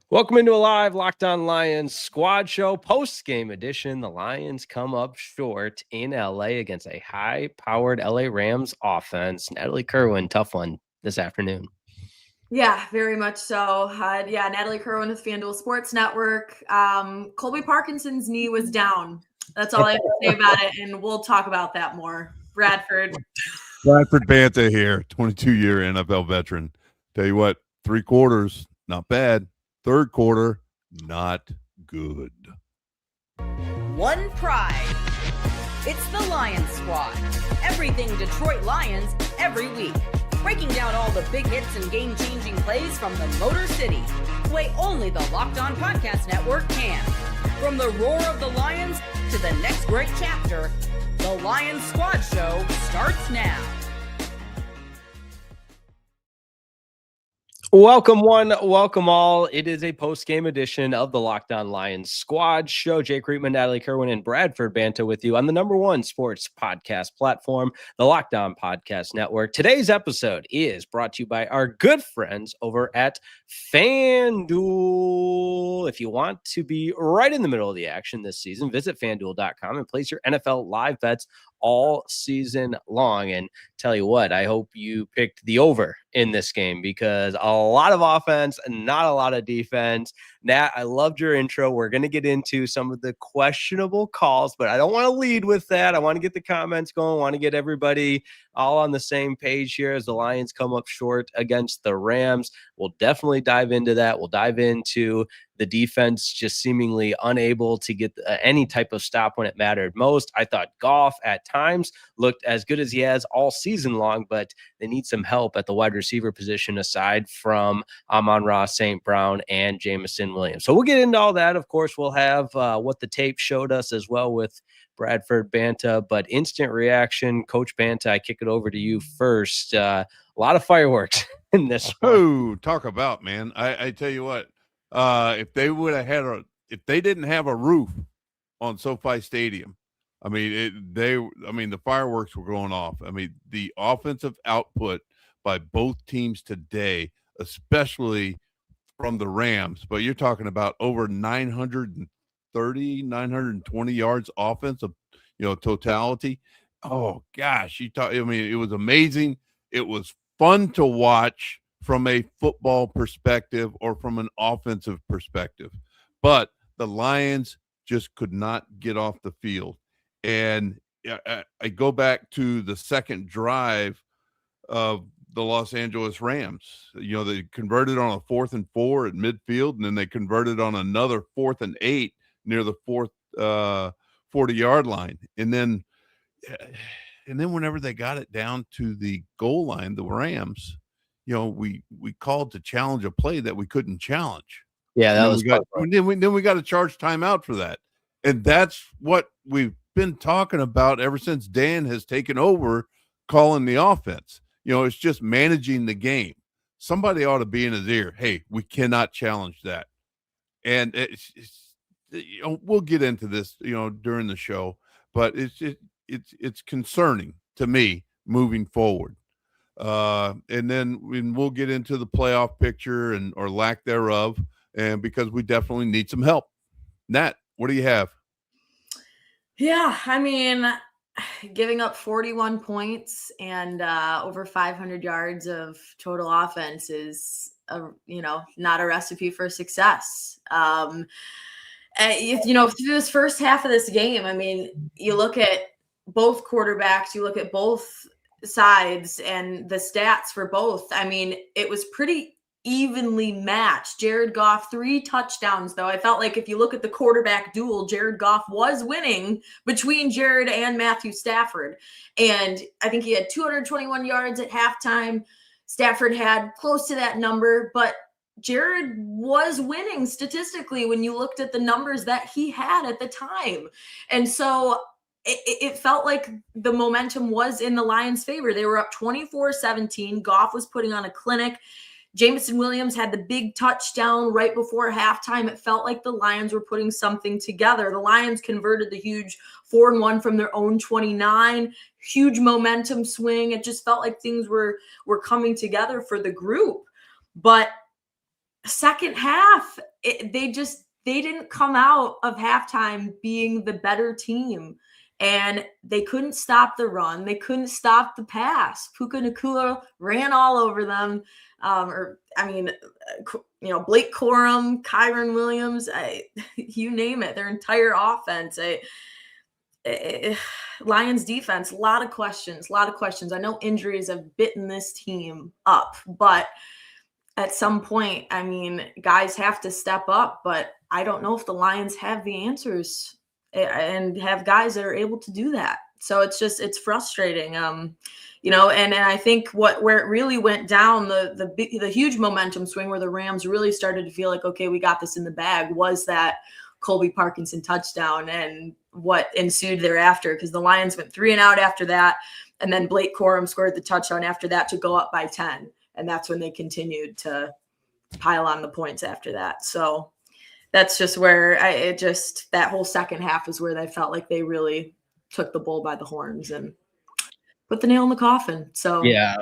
Welcome into a live Locked On Lions squad show, post-game edition. The Lions come up short in LA against a high-powered LA Rams offense. Natalie Kerwin, tough one this afternoon. Yeah, very much so. Natalie Kerwin with FanDuel Sports Network. Colby Parkinson's knee was down. That's all I have to say about it, and we'll talk about that more. Bradford Banta here, 22-year NFL veteran. Tell you what, 3 quarters, not bad. 3rd quarter, not good. One pride. It's the Lions Squad. Everything Detroit Lions every week. Breaking down all the big hits and game-changing plays from the Motor City. The way only the Locked On Podcast Network can. From the roar of the Lions to the next great chapter, the Lions Squad Show starts now. Welcome one, welcome all. It is a post-game edition of the Locked On Lions squad show. Jake Riepma, Natalie Kerwin, and Bradford Banta with you on the #1 sports podcast platform, the Locked On Podcast Network. Today's episode is brought to you by our good friends over at FanDuel. If you want to be right in the middle of the action this season, visit FanDuel.com and place your NFL live bets all season long. And tell you what, I hope you picked the over in this game because a lot of offense and not a lot of defense. Nat, I loved your intro. We're going to get into some of the questionable calls, but I don't want to lead with that. I want to get the comments going. I want to get everybody all on the same page here as the Lions come up short against the Rams. We'll definitely dive into that. We'll dive into the defense just seemingly unable to get any type of stop when it mattered most. I thought Goff at times looked as good as he has all season long, but they need some help at the wide receiver position aside from Amon-Ra St. Brown and Jamison Williams. So we'll get into all that. Of course, we'll have what the tape showed us as well with Bradford Banta, but instant reaction. Coach Banta, I kick it over to you first. A lot of fireworks in this one. Oh, talk about, man. I tell you what, if they would have had if they didn't have a roof on SoFi Stadium, the fireworks were going off. I mean, the offensive output by both teams today, especially from the Rams, but you're talking about over 920 yards offensive, totality. Oh gosh, it was amazing. It was fun to watch from a football perspective or from an offensive perspective, but the Lions just could not get off the field. And I go back to the second drive of the Los Angeles Rams. They converted on a 4th and 4 at midfield, and then they converted on another 4th and 8 near the 40-yard line. And then whenever they got it down to the goal line, the Rams, we called to challenge a play that we couldn't challenge. Yeah, that was then we got to charge timeout for that. And that's what we've been talking about ever since Dan has taken over calling the offense. It's just managing the game. Somebody ought to be in his ear. Hey, we cannot challenge that. And we'll get into this, during the show, but it's concerning to me moving forward. And then we'll get into the playoff picture or lack thereof, and because we definitely need some help. Nat, what do you have? Yeah, I mean, giving up 41 points and over 500 yards of total offense is, not a recipe for success. Through this first half of this game, I mean, you look at both quarterbacks, you look at both sides and the stats for both. I mean, it was pretty evenly matched. Jared Goff, 3 touchdowns, though. I felt like if you look at the quarterback duel, Jared Goff was winning between Jared and Matthew Stafford. And I think he had 221 yards at halftime. Stafford had close to that number, but Jared was winning statistically when you looked at the numbers that he had at the time. And so it felt like the momentum was in the Lions' favor. They were up 24-17. Goff was putting on a clinic. Jamison Williams had the big touchdown right before halftime. It felt like the Lions were putting something together. The Lions converted the huge 4-1 from their own 29. Huge momentum swing. It just felt like things were coming together for the group. But second half, they didn't come out of halftime being the better team. And they couldn't stop the run. They couldn't stop the pass. Puka Nacua ran all over them. Blake Corum, Kyron Williams, you name it, their entire offense. Lions defense, a lot of questions. I know injuries have bitten this team up, but at some point, I mean, guys have to step up, but I don't know if the Lions have the answers and have guys that are able to do that. So it's frustrating. And I think where it really went down, the huge momentum swing where the Rams really started to feel like, okay, we got this in the bag, was that Colby Parkinson touchdown and what ensued thereafter, because the Lions went 3-and-out after that. And then Blake Corum scored the touchdown after that to go up by 10. And that's when they continued to pile on the points after that. So that's just where that whole second half is where they felt like they really took the bull by the horns and put the nail in the coffin. So yeah,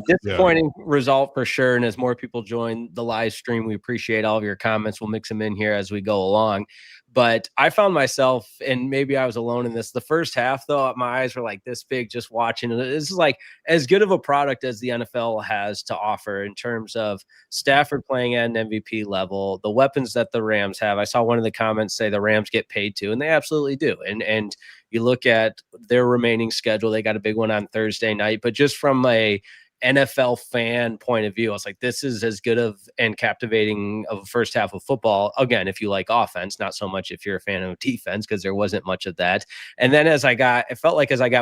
disappointing result for sure. And as more people join the live stream, we appreciate all of your comments. We'll mix them in here as we go along. But I found myself, and maybe I was alone in this, the first half, though, my eyes were like this big just watching. This is like as good of a product as the NFL has to offer in terms of Stafford playing at an MVP level, the weapons that the Rams have. I saw one of the comments say the Rams get paid too, and they absolutely do. And you look at their remaining schedule, they got a big one on Thursday night, but just from a NFL fan point of view, I was like, this is as good of and captivating of a first half of football. Again, if you like offense, not so much if you're a fan of defense, because there wasn't much of that. And then as I got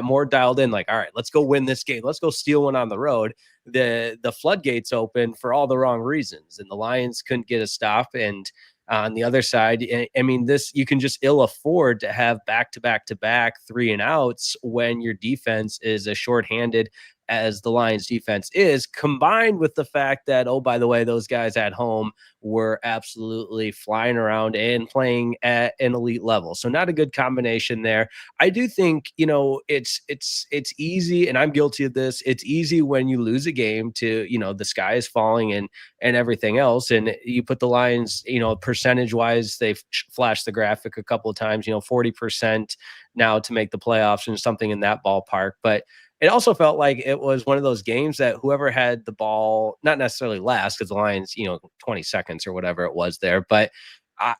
more dialed in, like, all right, let's go win this game. Let's go steal one on the road. The floodgates open for all the wrong reasons, and the Lions couldn't get a stop. And on the other side, I mean, you can just ill afford to have back-to-back 3-and-outs when your defense is as shorthanded as the Lions defense is, combined with the fact that, oh, by the way, those guys at home were absolutely flying around and playing at an elite level. So not a good combination there. I do think, it's easy, and I'm guilty of this. It's easy when you lose a game to, the sky is falling and everything else. And you put the Lions, percentage wise, they've flashed the graphic a couple of times, 40% now to make the playoffs and something in that ballpark. But it also felt like it was one of those games that whoever had the ball, not necessarily last, because the Lions, 20 seconds or whatever it was there. But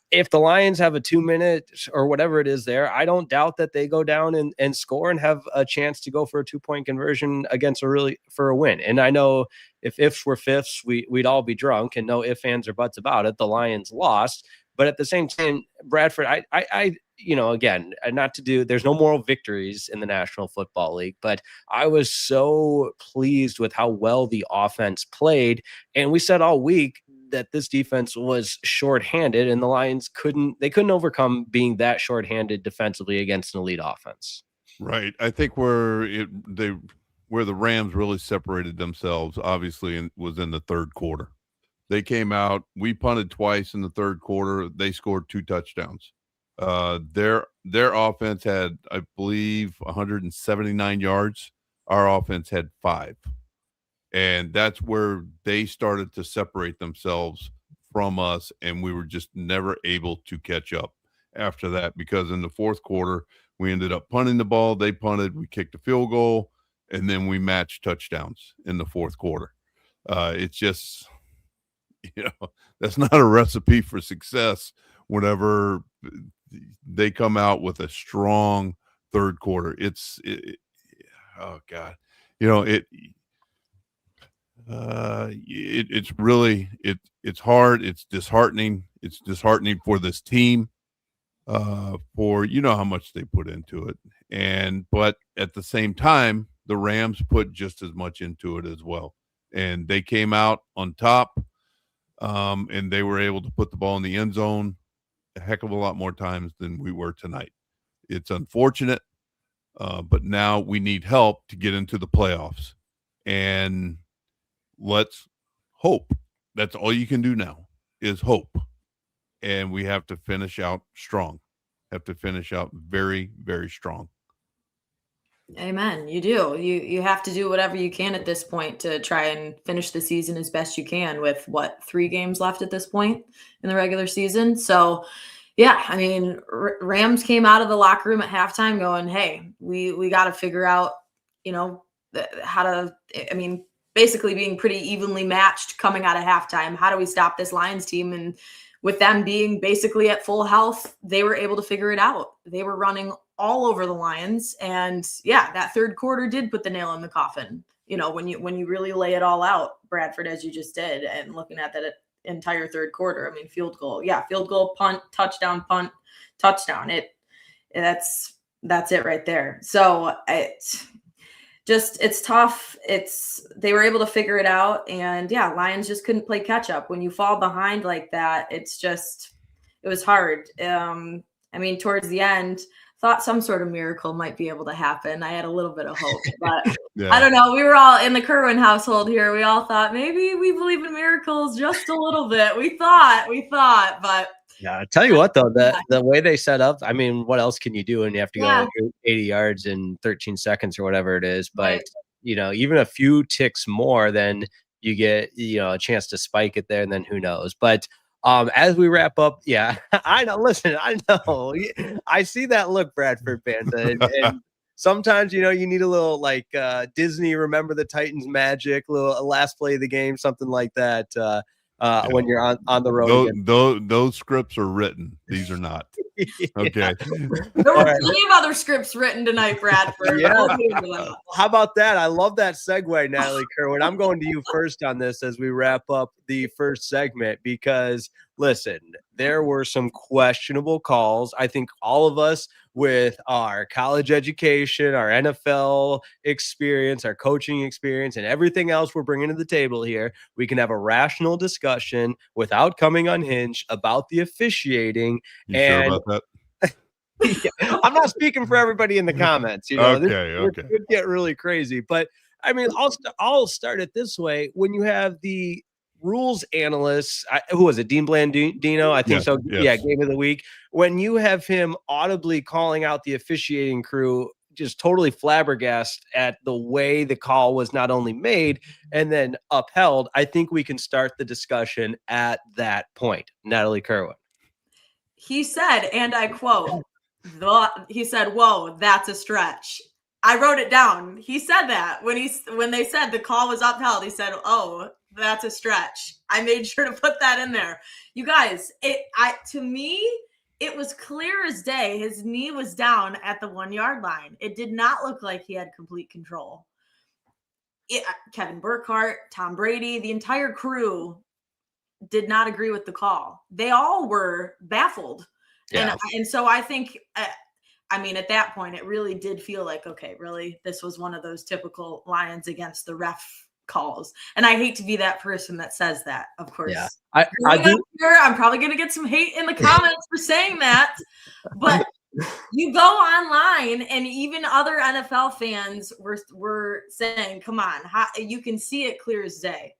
if the Lions have a 2-minute or whatever it is there, I don't doubt that they go down and score and have a chance to go for a 2-point conversion for a win. And I know if ifs were fifths, we'd all be drunk, and no ifs, ands, or buts about it. The Lions lost. But at the same time, Bradford, again, there's no moral victories in the National Football League, but I was so pleased with how well the offense played. And we said all week that this defense was shorthanded, and the Lions couldn't overcome being that shorthanded defensively against an elite offense. Right. I think where the Rams really separated themselves, obviously, was in the third quarter. They came out, we punted twice in the third quarter. They scored 2 touchdowns. Their offense had, I believe, 179 yards. Our offense had 5. And that's where they started to separate themselves from us, and we were just never able to catch up after that, because in the fourth quarter, we ended up punting the ball. They punted, we kicked a field goal, and then we matched touchdowns in the fourth quarter. It's just, that's not a recipe for success whenever they come out with a strong third quarter. Oh God, it's really, it's hard. It's disheartening. It's disheartening for this team, for, how much they put into it. But at the same time, the Rams put just as much into it as well. And they came out on top, and they were able to put the ball in the end zone a heck of a lot more times than we were tonight. It's unfortunate, but now we need help to get into the playoffs. And let's hope. That's all you can do now is hope. And we have to finish out strong. Have to finish out very, very strong. Amen. You do. You have to do whatever you can at this point to try and finish the season as best you can with 3 games left at this point in the regular season. So, yeah, I mean, Rams came out of the locker room at halftime going, "Hey, we got to figure out, how to." I mean, basically being pretty evenly matched coming out of halftime. How do we stop this Lions team? And with them being basically at full health, they were able to figure it out. They were running all over the Lions. And yeah, that third quarter did put the nail in the coffin. When you really lay it all out, Bradford, as you just did, and looking at that entire third quarter, I mean, field goal, punt, touchdown, touchdown. That's it right there. So it's tough. They were able to figure it out, and yeah, Lions just couldn't play catch up. When you fall behind like that, it was hard. I mean, towards the end, thought some sort of miracle might be able to happen. I had a little bit of hope, but Yeah. I don't know. We were all in the Kerwin household here. We all thought maybe we believe in miracles just a little bit. We thought, but yeah, I tell you what though, the way they set up, I mean, what else can you do when you have to go 80 yards in 13 seconds or whatever it is? But right. even a few ticks more, then you get a chance to spike it there, and then who knows? But as we wrap up, yeah, I know. Listen, I know. I see that look, Bradford Banta, and sometimes you need a little like Disney Remember the Titans magic, a last play of the game, something like that. When you're on the road. Those scripts are written. These are not. Okay. There were plenty of other scripts written tonight, Bradford. Yeah. How about that? I love that segue, Natalie Kerwin. I'm going to you first on this as we wrap up the first segment, because listen, there were some questionable calls. I think all of us with our college education, our NFL experience, our coaching experience, and everything else we're bringing to the table here, we can have a rational discussion without coming unhinged about the officiating. You sure about that? Yeah, I'm not speaking for everybody in the comments. Okay. It could get really crazy. But I mean, I'll start it this way. When you have the rules analysts, who was it? Dean Blandino, I think so. Yes. Yeah, game of the week. When you have him audibly calling out the officiating crew, just totally flabbergasted at the way the call was not only made and then upheld, I think we can start the discussion at that point. Natalie Kerwin. He said, and I quote, he said, "Whoa, that's a stretch." I wrote it down. He said that when they said the call was upheld, he said, "Oh, that's a stretch." I made sure to put that in there. You guys, to me, it was clear as day. His knee was down at the 1 yard line. It did not look like he had complete control. Kevin Burkhardt, Tom Brady, the entire crew did not agree with the call. They all were baffled. Yeah. And so I think, I mean, at that point, it really did feel like, okay, really, this was one of those typical Lions against the ref calls. And I hate to be that person that says that, of course. Yeah. I'm probably going to get some hate in the comments for saying that. But you go online, and even other NFL fans were saying, come on, you can see it clear as day.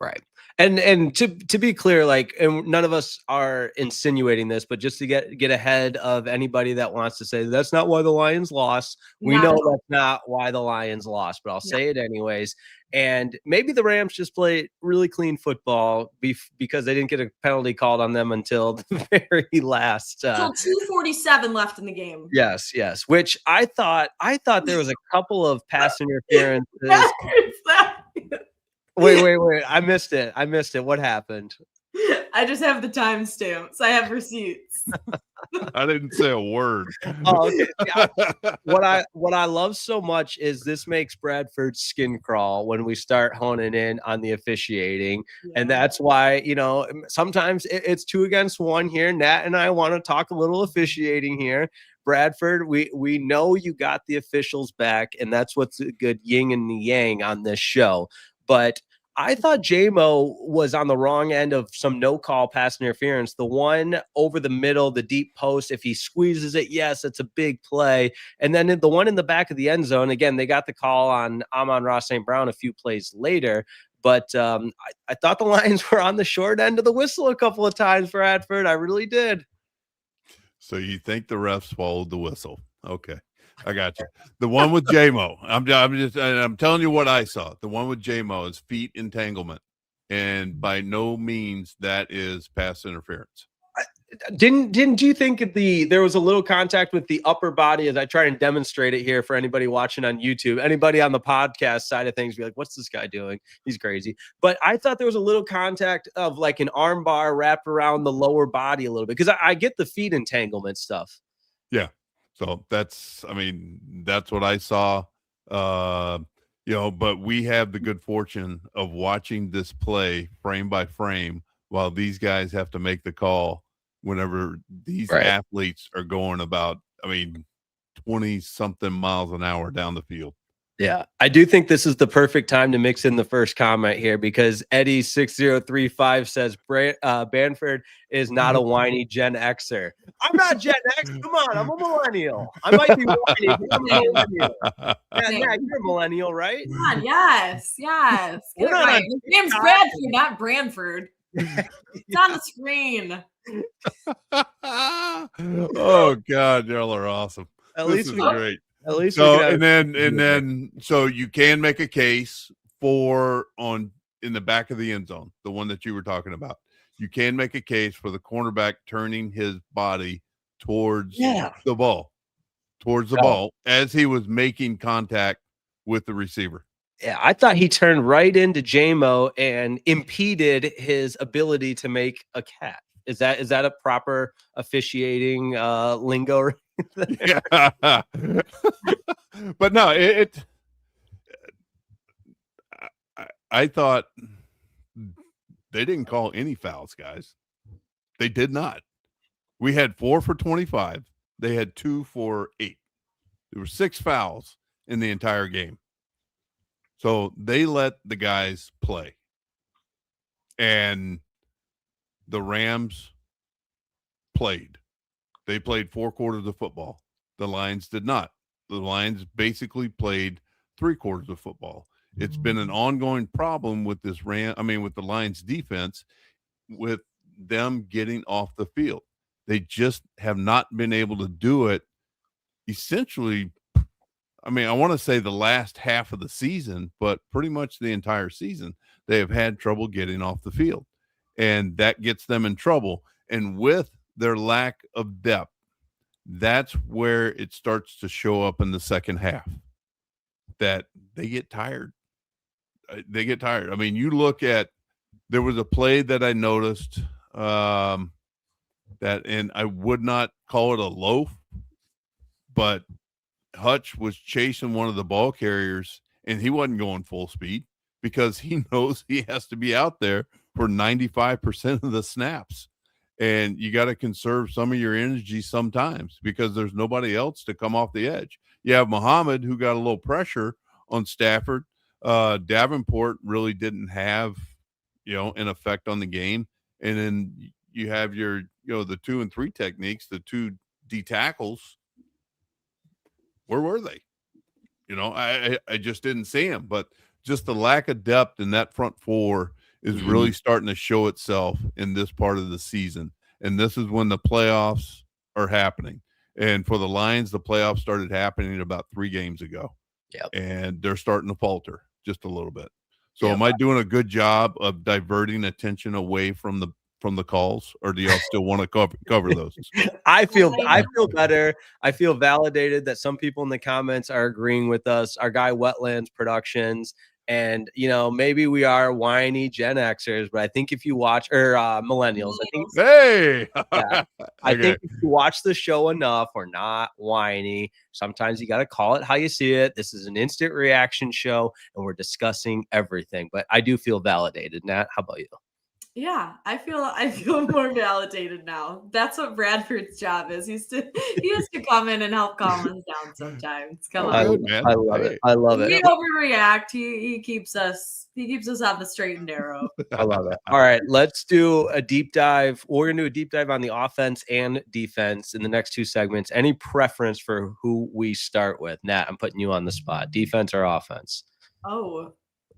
Right. And to be clear, like, and none of us are insinuating this, but just to get ahead of anybody that wants to say that's not why the Lions lost. We know that's not why the Lions lost, but I'll say it anyways. And maybe the Rams just played really clean football because they didn't get a penalty called on them until the very last. Until 2:47 left in the game. Yes. Which I thought there was a couple of pass interferences. Wait. I missed it. What happened? I just have the timestamps. I have receipts. I didn't say a word. Oh, okay. Yeah. What I love so much is this makes Bradford's skin crawl when we start honing in on the officiating. Yeah. And that's why, sometimes it's 2 against 1 here. Nat and I want to talk a little officiating here. Bradford, we know you got the officials back, and that's what's a good yin and the yang on this show. But I thought J-Mo was on the wrong end of some no-call pass interference. The one over the middle, the deep post, if he squeezes it, yes, it's a big play. And then the one in the back of the end zone, again, they got the call on Amon-Ra St. Brown a few plays later. But I thought the Lions were on the short end of the whistle a couple of times, Bradford. I really did. So you think the refs swallowed the whistle? Okay. I got you. The one with J-Mo. I'm telling you what I saw. The one with J-Mo is feet entanglement, and by no means that is pass interference. Didn't you think there was a little contact with the upper body as I try and demonstrate it here for anybody watching on YouTube? Anybody on the podcast side of things be like, what's this guy doing? He's crazy. But I thought there was a little contact of like an arm bar wrapped around the lower body a little bit, because I get the feet entanglement stuff. Yeah. So that's what I saw. But we have the good fortune of watching this play frame by frame while these guys have to make the call whenever these athletes are going about, 20 something miles an hour down the field. Yeah, I do think this is the perfect time to mix in the first comment here, because Eddie 6035 says Bamford is not a whiny Gen Xer. I'm not Gen X. Come on, I'm a millennial. I might be whiny, but I'm a millennial. Yeah, you're a millennial, right? Come on, yes. Get it right. His name's Bradford, not Branford. It's on the screen. Oh God, y'all are awesome. This is great. At least so so you can make a case in the back of the end zone, the one that you were talking about. You can make a case for the cornerback turning his body towards the ball, as he was making contact with the receiver. Yeah, I thought he turned right into J-Mo and impeded his ability to make a catch. Is that a proper officiating lingo? Yeah. But no, I thought they didn't call any fouls, guys. They did not. We had 4 for 25. They had 2 for 8. There were 6 fouls in the entire game. So they let the guys play. And the Rams played. They played 4 quarters of football. The Lions did not. The Lions basically played 3 quarters of football. It's been an ongoing problem with with the Lions defense, with them getting off the field. They just have not been able to do it essentially. I want to say the last half of the season, but pretty much the entire season, they have had trouble getting off the field. And that gets them in trouble. And with their lack of depth, that's where it starts to show up in the second half, that they get tired. You look at, there was a play that I noticed and I would not call it a loaf, but Hutch was chasing one of the ball carriers and he wasn't going full speed because he knows he has to be out there for 95% of the snaps. And you got to conserve some of your energy sometimes because there's nobody else to come off the edge. You have Muhammad, who got a little pressure on Stafford. Davenport really didn't have, an effect on the game. And then you have your, the 2 and 3 techniques, the 2 D tackles. Where were they? I just didn't see them. But just the lack of depth in that front 4 is really starting to show itself in this part of the season. And this is when the playoffs are happening. And for the Lions, the playoffs started happening about 3 games ago. Yep. And they're starting to falter just a little bit. So am I doing a good job of diverting attention away from the calls, or do y'all still want to cover those? I feel better. I feel validated that some people in the comments are agreeing with us. Our guy Wetlands Productions. And, maybe we are whiny Gen Xers, but I think if you watch, or millennials, I think if you watch the show enough, we're not whiny. Sometimes you got to call it how you see it. This is an instant reaction show, and we're discussing everything. But I do feel validated. Nat, how about you? Yeah, I feel more validated now. That's what Bradford's job is. He has to come in and help calm us down sometimes. Come on, I love it. I love it. We overreact. He keeps us on the straight and narrow. I love it. All right, let's do a deep dive. We're gonna do a deep dive on the offense and defense in the next 2 segments. Any preference for who we start with? Nat, I'm putting you on the spot. Defense or offense? Oh,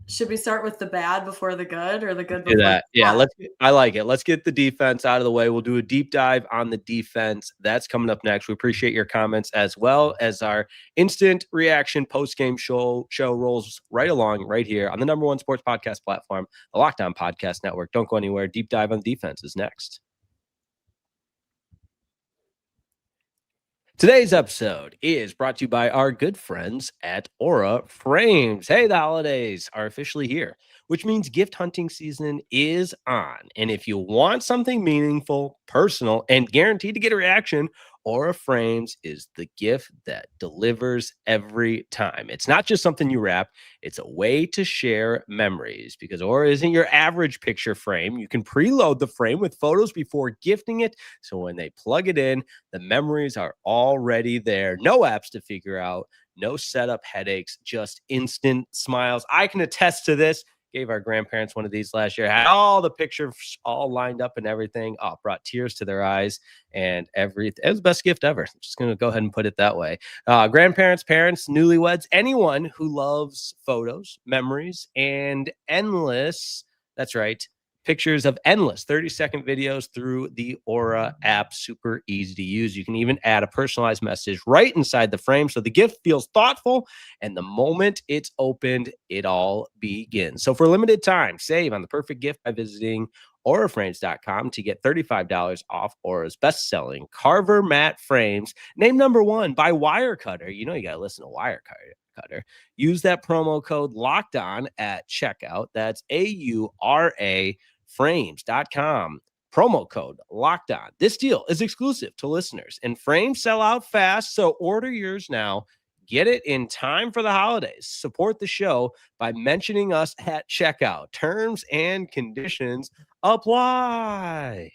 Should we start with the bad before the good, or the good Do before that. the Yeah, bad? I like it. Let's get the defense out of the way. We'll do a deep dive on the defense. That's coming up next. We appreciate your comments, as well as our instant reaction post-game show rolls right along right here on the number one sports podcast platform, the Locked On Podcast Network. Don't go anywhere. Deep dive on defense is next. Today's episode is brought to you by our good friends at Aura Frames. Hey, the holidays are officially here, which means gift hunting season is on. And if you want something meaningful, personal, and guaranteed to get a reaction, Aura Frames is the gift that delivers every time. It's not just something you wrap, it's a way to share memories, because Aura isn't your average picture frame. You can preload the frame with photos before gifting it, so when they plug it in, the memories are already there. No apps to figure out, no setup headaches, just instant smiles. I can attest to this. Gave our grandparents one of these last year. Had all the pictures all lined up and everything. Oh, brought tears to their eyes and everything. It was the best gift ever. I'm just going to go ahead and put it that way. Grandparents, parents, newlyweds, anyone who loves photos, memories, and endless, that's right, pictures of endless 30-second videos through the Aura app. Super easy to use. You can even add a personalized message right inside the frame, so the gift feels thoughtful, and the moment it's opened, it all begins. So for a limited time, save on the perfect gift by visiting auraframes.com to get $35 off Aura's best-selling Carver matte frames, named number one by Wirecutter. You know you got to listen to Wirecutter. Use that promo code Locked On at checkout. That's AURA frames.com. Promo code Locked On. This deal is exclusive to listeners, and frames sell out fast, so order yours now. Get it in time for the holidays. Support the show by mentioning us at checkout. Terms and conditions apply.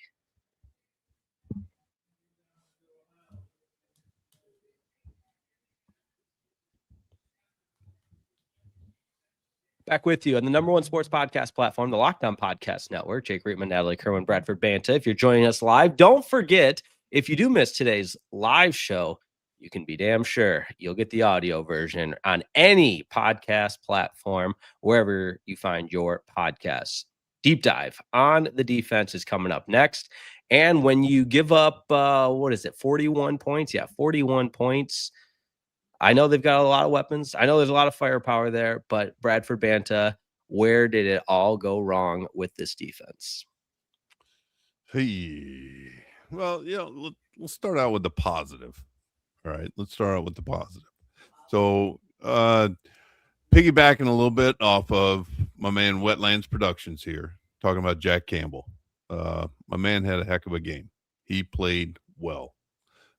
Back with you on the number one sports podcast platform, the Locked On Podcast Network. Jake Riepma, Natalie Kerwin, Bradford Banta. If you're joining us live, don't forget, if you do miss today's live show, you can be damn sure you'll get the audio version on any podcast platform, wherever you find your podcasts. Deep dive on the defense is coming up next. And when you give up, 41 points? Yeah, 41 points. I know they've got a lot of weapons. I know there's a lot of firepower there, but Bradford Banta, where did it all go wrong with this defense? Hey, well, let's start out with the positive. All right, let's start out with the positive. So, piggybacking a little bit off of my man Wetlands Productions here, talking about Jack Campbell. My man had a heck of a game. He played well.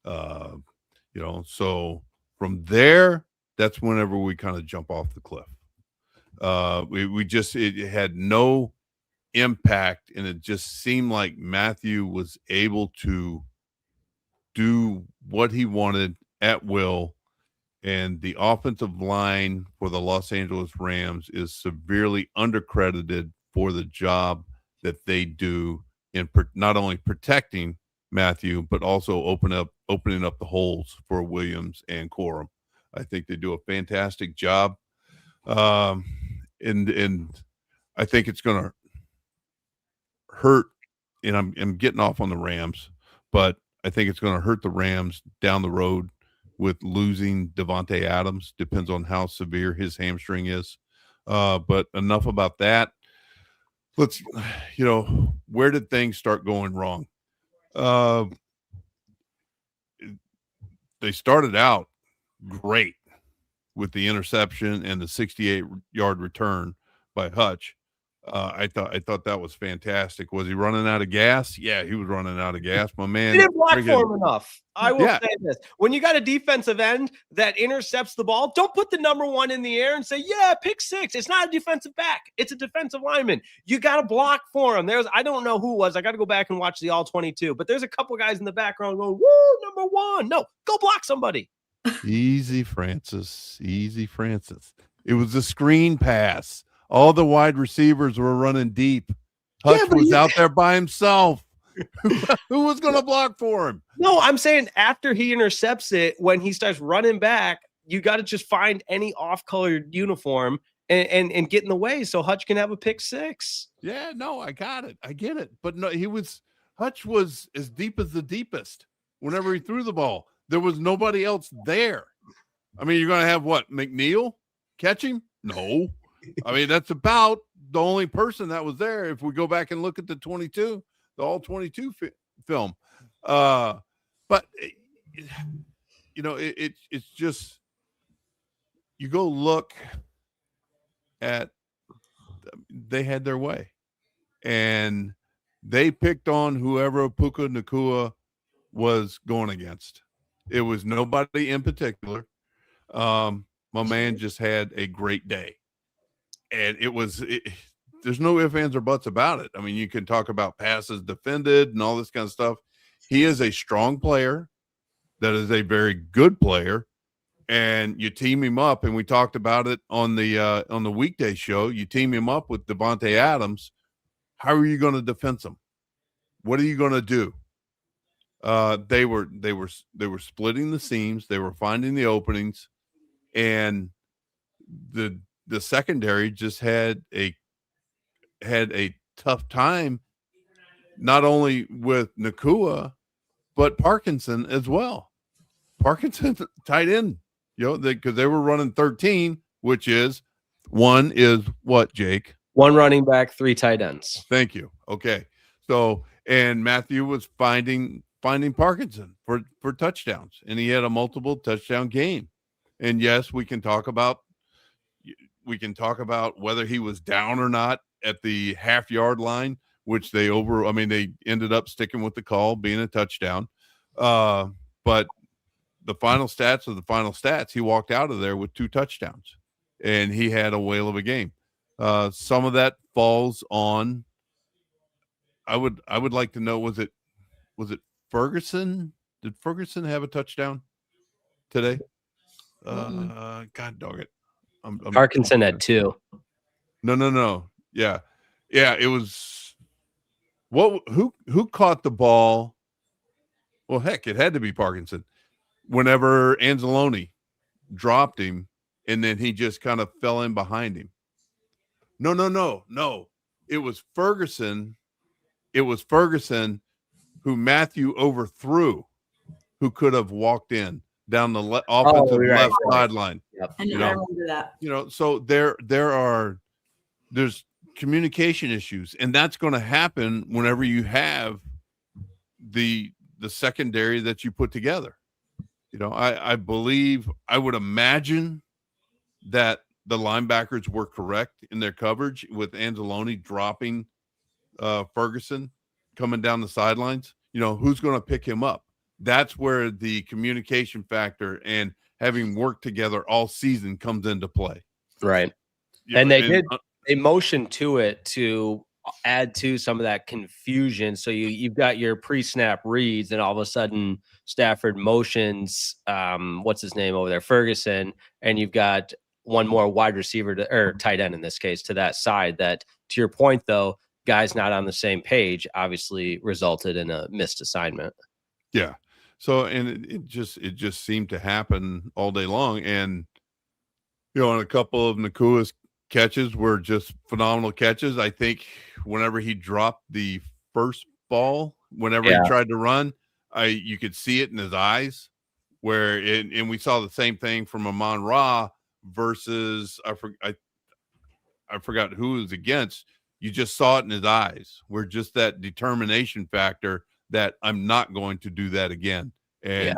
So from there, that's whenever we kind of jump off the cliff. It had no impact, and it just seemed like Matthew was able to do what he wanted at will. And the offensive line for the Los Angeles Rams is severely undercredited for the job that they do in not only protecting Matthew, but also opening up the holes for Williams and Corum. I think they do a fantastic job. And I think it's going to hurt, and I'm getting off on the Rams, but I think it's going to hurt the Rams down the road with losing Devontae Adams. Depends on how severe his hamstring is. But enough about that. Let's, where did things start going wrong? They started out great with the interception and the 68-yard return by Hutch. I thought that was fantastic. Was he running out of gas? Yeah, he was running out of gas. My man, he didn't block for him enough. I will say this: when you got a defensive end that intercepts the ball, don't put the number one in the air and say, "Yeah, pick six." It's not a defensive back; it's a defensive lineman. You got to block for him. I don't know who it was. I got to go back and watch the all 22. But there's a couple guys in the background going, "Woo, number one!" No, go block somebody. Easy, Francis. Easy, Francis. It was a screen pass. All the wide receivers were running deep. Hutch was out there by himself. Who was going to block for him? No, I'm saying after he intercepts it, when he starts running back, you got to just find any off-colored uniform and get in the way so Hutch can have a pick six. Yeah, no, I got it. I get it. But no, Hutch was as deep as the deepest whenever he threw the ball. There was nobody else there. I mean, you're going to have what, McNeil catch him? No. I mean, that's about the only person that was there. If we go back and look at the all 22 film. But it's just, you go look at, they had their way and they picked on whoever Puka Nacua was going against. It was nobody in particular. My man just had a great day, and there's no ifs, ands, or buts about it. I mean, you can talk about passes defended and all this kind of stuff. He is a strong player that is a very good player, and you team him up, and we talked about it on the weekday show. You team him up with Devontae Adams. How are you going to defend him? What are you going to do? They were splitting the seams. They were finding the openings, and the secondary just had a tough time, not only with Nacua, but Parkinson as well. Parkinson tight end, because they were running 13, which is what, Jake? One running back, 3 tight ends. Thank you. Okay. So, and Matthew was finding Parkinson for touchdowns, and he had a multiple touchdown game. And yes, we can talk about whether he was down or not at the half-yard line, which they ended up sticking with the call being a touchdown. But the final stats are the final stats. He walked out of there with 2 touchdowns, and he had a whale of a game. Some of that falls on, I would like to know, was it Ferguson? Did Ferguson have a touchdown today? God dog it. Parkinson had 2. No. Yeah. It was who caught the ball? Well, heck, it had to be Parkinson. Whenever Anzalone dropped him, and then he just kind of fell in behind him. No. It was Ferguson. Who Matthew overthrew, who could have walked in down the offensive left sideline. Yep. I remember that. So there's communication issues, and that's going to happen whenever you have the secondary that you put together. I would imagine that the linebackers were correct in their coverage with Anzalone dropping Ferguson coming down the sidelines. Who's going to pick him up? That's where the communication factor and having worked together all season comes into play. Right. And they motioned to it to add to some of that confusion. So you've got your pre-snap reads, and all of a sudden Stafford motions, what's his name over there, Ferguson, and you've got one more wide receiver or tight end in this case to that side. That, to your point though, guys not on the same page obviously resulted in a missed assignment. Yeah. So, and it just seemed to happen all day long. And, and a couple of Nakua's catches were just phenomenal catches. I think whenever he dropped the first ball, whenever he tried to run, you could see it in his eyes and we saw the same thing from Amon-Ra versus, I forgot who it was against. You just saw it in his eyes, where just that determination factor that I'm not going to do that again. And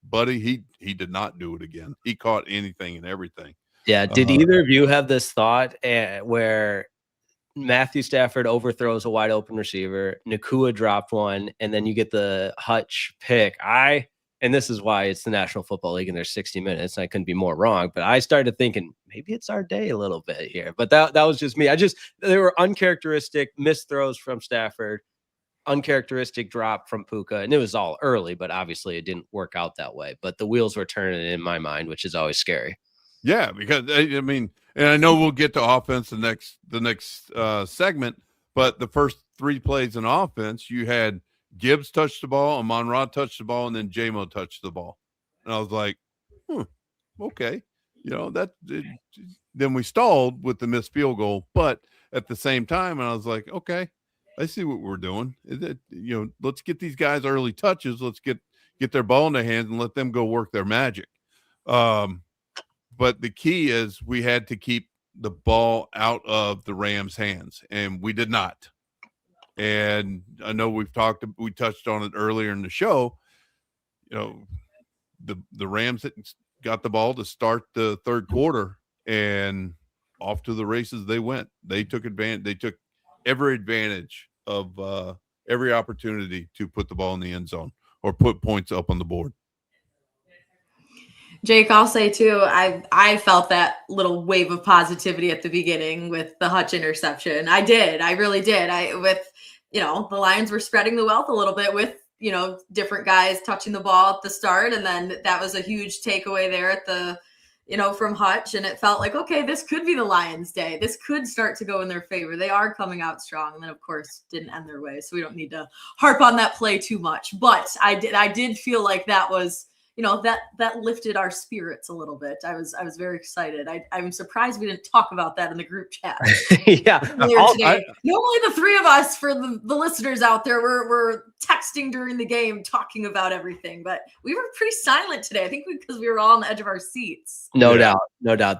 buddy, he did not do it again. He caught anything and everything. Yeah. Did either of you have this thought where Matthew Stafford overthrows a wide open receiver, Nacua dropped one, and then you get the Hutch pick? And this is why it's the National Football League and there's 60 minutes. And I couldn't be more wrong, but I started thinking maybe it's our day a little bit here. But that was just me. There were uncharacteristic missed throws from Stafford, uncharacteristic drop from Puka, and it was all early, but obviously it didn't work out that way. But the wheels were turning in my mind, which is always scary. Yeah, because and I know we'll get to offense the next segment, but the first 3 plays in offense, you had Gibbs touched the ball, Amon-Ra touched the ball, and then J-Mo touched the ball. And I was like, okay. then we stalled with the missed field goal. But at the same time, and I was like, okay, I see what we're doing. Let's get these guys early touches. Let's get their ball in their hands and let them go work their magic. But the key is we had to keep the ball out of the Rams' hands, and we did not. And I know we touched on it earlier in the show. The Rams got the ball to start the third quarter, and off to the races they went. They took advantage. They took every advantage of every opportunity to put the ball in the end zone or put points up on the board. Jake, I'll say too, I felt that little wave of positivity at the beginning with the Hutch interception. I did. I really did. The Lions were spreading the wealth a little bit with, different guys touching the ball at the start. And then that was a huge takeaway there at from Hutch. And it felt like, okay, this could be the Lions' day. This could start to go in their favor. They are coming out strong. And then, of course, didn't end their way. So we don't need to harp on that play too much. But I did feel like that was, that lifted our spirits a little bit. I was very excited. I'm surprised we didn't talk about that in the group chat. Yeah. Normally the three of us, for the listeners out there, we're texting during the game, talking about everything, but we were pretty silent today. I think because we were all on the edge of our seats. No doubt.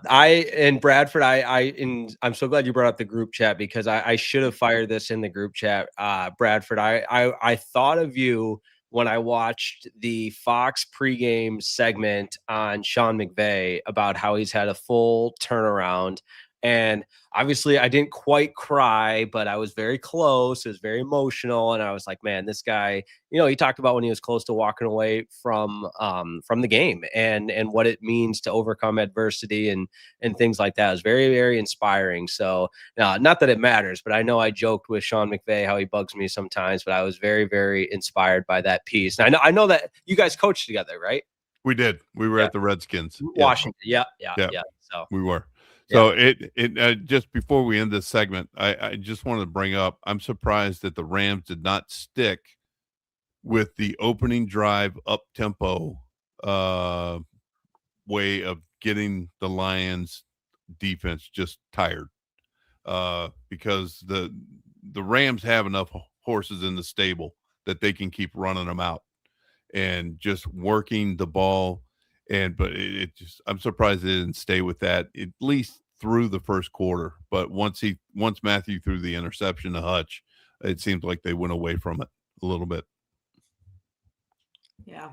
And Bradford, I'm so glad you brought up the group chat, because I should have fired this in the group chat. Bradford, I thought of you when I watched the Fox pregame segment on Sean McVay about how he's had a full turnaround. And obviously I didn't quite cry, but I was very close. It was very emotional. And I was like, man, this guy, he talked about when he was close to walking away from the game and what it means to overcome adversity and things like that. It was very, very inspiring. So not that it matters, but I know I joked with Sean McVay how he bugs me sometimes, but I was very, very inspired by that piece. And I know that you guys coached together, right? We did. We were at the Redskins. Washington. Yeah. So we were. So just before we end this segment, I just wanted to bring up, I'm surprised that the Rams did not stick with the opening drive up-tempo way of getting the Lions defense just tired, because the Rams have enough horses in the stable that they can keep running them out and just working the ball. But I'm surprised they didn't stay with that at least through the first quarter. But once Matthew threw the interception to Hutch, it seems like they went away from it a little bit. Yeah,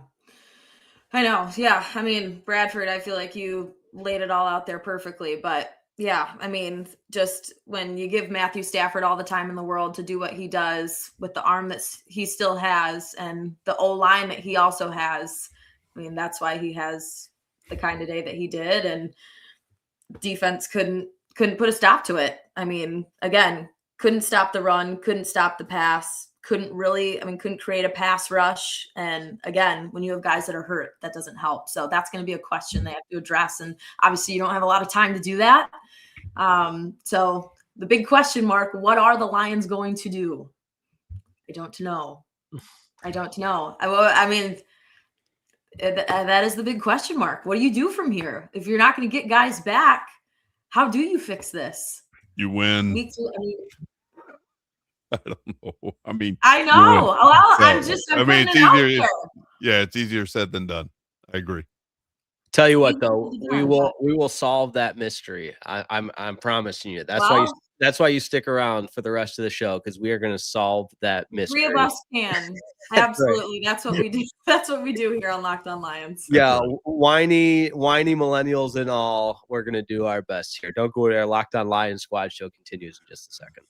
I know. Yeah. I mean, Bradford, I feel like you laid it all out there perfectly, but yeah, I mean, just when you give Matthew Stafford all the time in the world to do what he does with the arm that he still has and the O-line that he also has, I mean, that's why he has the kind of day that he did, and defense couldn't put a stop to it. I mean, again, couldn't stop the run, couldn't stop the pass, couldn't create a pass rush. And again, when you have guys that are hurt, that doesn't help. So that's going to be a question they have to address. And obviously you don't have a lot of time to do that. So the big question mark, what are the Lions going to do? I don't know. I mean, that is the big question mark. What do you do from here? If you're not going to get guys back, how do you fix this? You win. I don't know. I mean, I know. Well, I'm it's easier. It's easier said than done. I agree. Tell you what, though, we will solve that mystery. I'm promising you. That's why you stick around for the rest of the show, because we are going to solve that mystery. 3 of us can. Absolutely. That's what we do. That's what we do here on Locked On Lions. Yeah, whiny millennials and all. We're going to do our best here. Don't go there. Locked On Lions Squad show continues in just a second.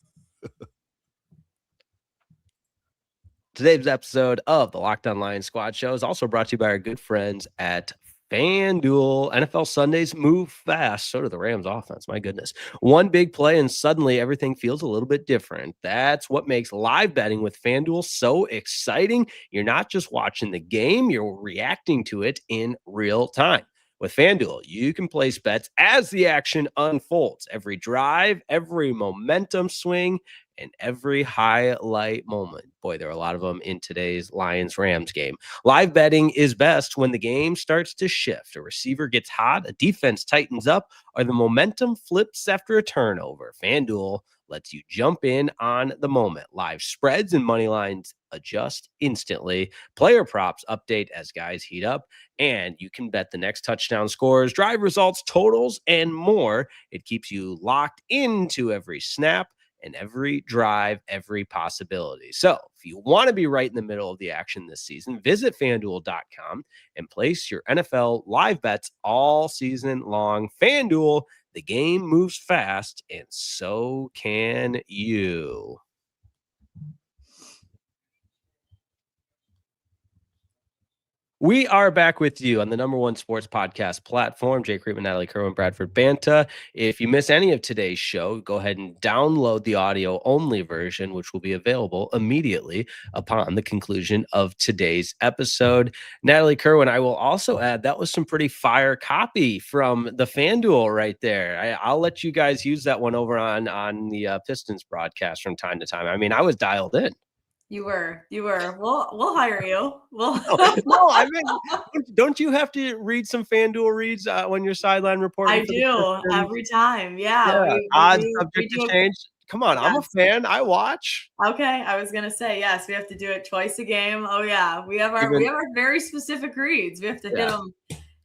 Today's episode of the Locked On Lions Squad show is also brought to you by our good friends at FanDuel. NFL Sundays move fast. So do the Rams offense. My goodness. One big play and suddenly everything feels a little bit different. That's what makes live betting with FanDuel so exciting. You're not just watching the game, you're reacting to it in real time. With FanDuel, you can place bets as the action unfolds. Every drive, every momentum swing, and every highlight moment. Boy, there are a lot of them in today's Lions-Rams game. Live betting is best when the game starts to shift. A receiver gets hot, a defense tightens up, or the momentum flips after a turnover. FanDuel lets you jump in on the moment. Live spreads and money lines adjust instantly. Player props update as guys heat up, and you can bet the next touchdown scores, drive results, totals, and more. It keeps you locked into every snap and every drive, every possibility. So if you want to be right in the middle of the action this season, visit FanDuel.com and place your NFL live bets all season long. FanDuel, the game moves fast, and so can you. We are back with you on the #1 sports podcast platform. Jake Riepma, Natalie Kerwin, Bradford Banta. If you miss any of today's show, go ahead and download the audio-only version, which will be available immediately upon the conclusion of today's episode. Natalie Kerwin, I will also add that was some pretty fire copy from the FanDuel right there. I'll let you guys use that one over on the Pistons broadcast from time to time. I mean, I was dialed in. You were. We'll hire you. No, I mean, don't you have to read some FanDuel reads when you're sideline reporting? I do every time. Yeah. Odds subject to change. Come on, yes. I'm a fan. I watch. Okay, I was gonna say yes. We have to do it twice a game. Oh yeah, we have our very specific reads. We have to hit them.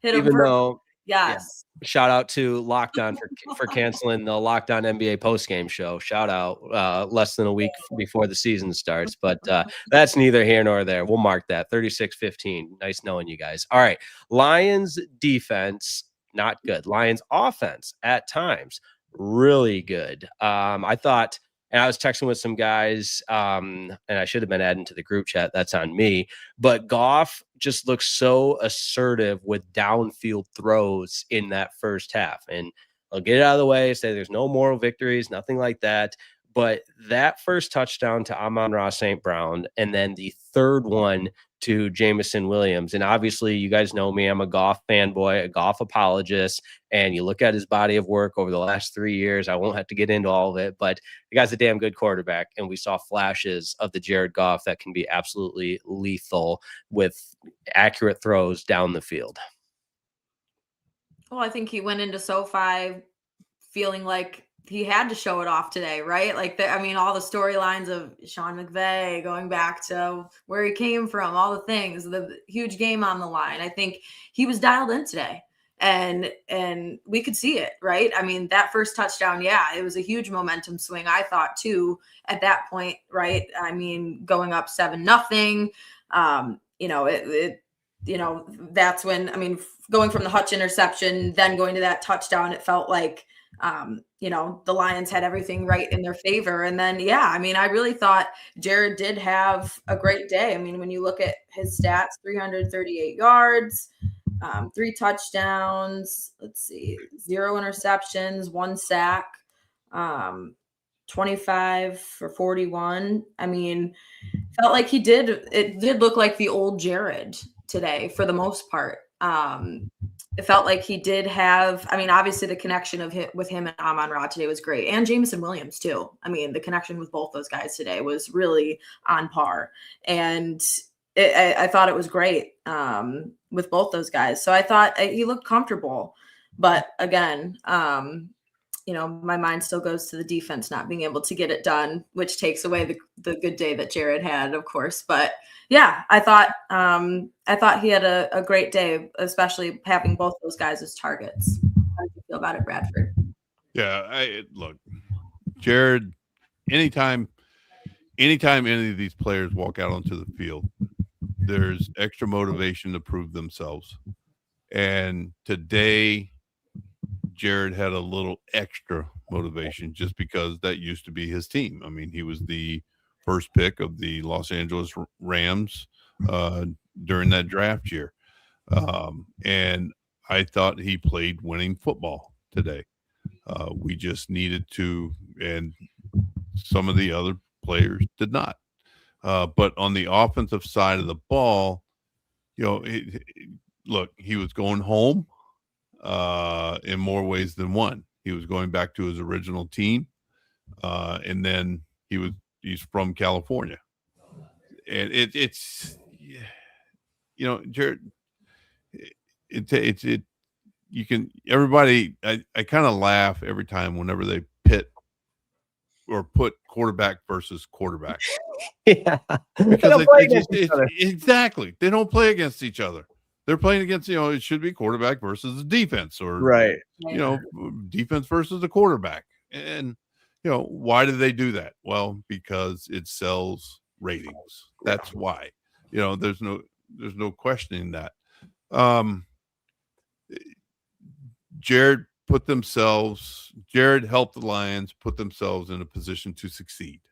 Even though. Yes. Yeah. Shout out to Locked On for canceling the Locked On NBA postgame show. Shout out less than a week before the season starts, but that's neither here nor there. We'll mark that 36-15. Nice knowing you guys. All right. Lions defense, not good. Lions offense at times, really good. I thought, and I was texting with some guys, and I should have been adding to the group chat. That's on me. But Goff just looks so assertive with downfield throws in that first half. And I'll get it out of the way, say there's no moral victories, nothing like that. But that first touchdown to Amon-Ra St. Brown, and then the third one to Jameson Williams. And obviously, you guys know me. I'm a Goff fanboy, a Goff apologist. And you look at his body of work over the last 3 years. I won't have to get into all of it, but the guy's a damn good quarterback. And we saw flashes of the Jared Goff that can be absolutely lethal with accurate throws down the field. Well, I think he went into SoFi feeling like he had to show it off today, right? Like, all the storylines of Sean McVay going back to where he came from, all the things, the huge game on the line. I think he was dialed in today, and we could see it, right? I mean, that first touchdown, yeah, it was a huge momentum swing, I thought, too, at that point, right? I mean, going up 7-0, that's when, going from the Hutch interception, then going to that touchdown, it felt like, the Lions had everything right in their favor. And then, I really thought Jared did have a great day. When you look at his stats, 338 yards, 3 touchdowns, 0 interceptions, 1 sack, 25 for 41. Felt like it did look like the old Jared today for the most part. It felt like he did have, obviously the connection with him and Amon-Ra today was great. And Jameson Williams too. The connection with both those guys today was really on par. And I thought it was great with both those guys. So I thought he looked comfortable. But again, my mind still goes to the defense not being able to get it done, which takes away the good day that Jared had, of course. But yeah, I thought he had a great day, especially having both those guys as targets. How do you feel about it, Bradford? Yeah, look, Jared, anytime any of these players walk out onto the field, there's extra motivation to prove themselves. And today, Jared had a little extra motivation just because that used to be his team. He was the first pick of the Los Angeles Rams during that draft year. And I thought he played winning football today. We just needed to, and some of the other players did not. But on the offensive side of the ball, look, he was going home in more ways than one. He was going back to his original team, and then he's from California, and it's Jared. It you can everybody. I kind of laugh every time whenever they pit or put quarterback versus quarterback. Yeah, Because exactly, they don't play against each other. They're playing against, it should be quarterback versus the defense, or right. Defense versus the quarterback. And why do they do that? Well, because it sells ratings. That's why. There's no questioning that. Jared helped the Lions put themselves in a position to succeed.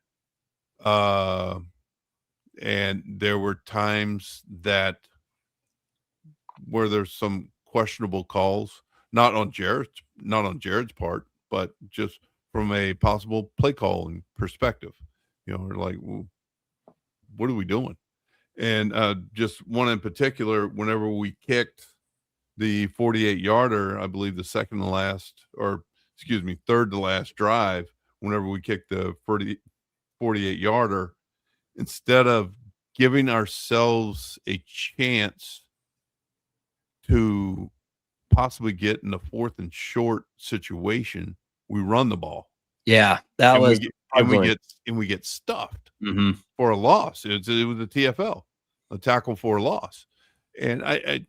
And there were times where there's some questionable calls, not on Jared's part, but just from a possible play calling perspective. We're like, well, what are we doing? And just one in particular, whenever we kicked the 48-yarder, I believe the third to last drive, whenever we kicked the 48-yarder, instead of giving ourselves a chance to possibly get in a 4th and short situation, we run the ball. Yeah, we get stuffed for a loss. It was a TFL, a tackle for a loss, and I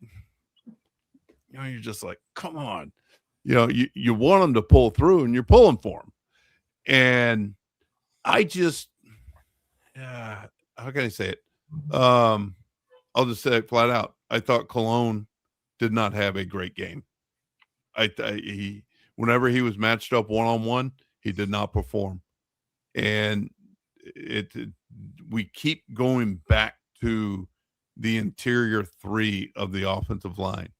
you're just like, come on, you want them to pull through, and you're pulling for them, and I just, how can I say it? I'll just say it flat out. I thought Cologne did not have a great game. Whenever he was matched up one-on-one, he did not perform. And we keep going back to the interior 3 of the offensive line.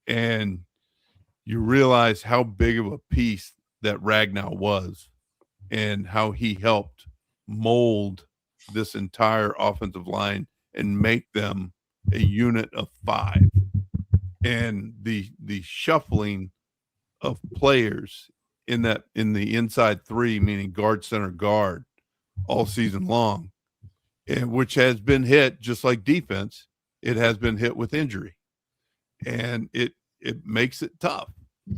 And you realize how big of a piece that Ragnow was and how he helped mold this entire offensive line and make them a unit of 5. And the shuffling of players in the inside 3, meaning guard, center, guard, all season long, and which has been hit just like defense. It has been hit with injury, and it makes it tough.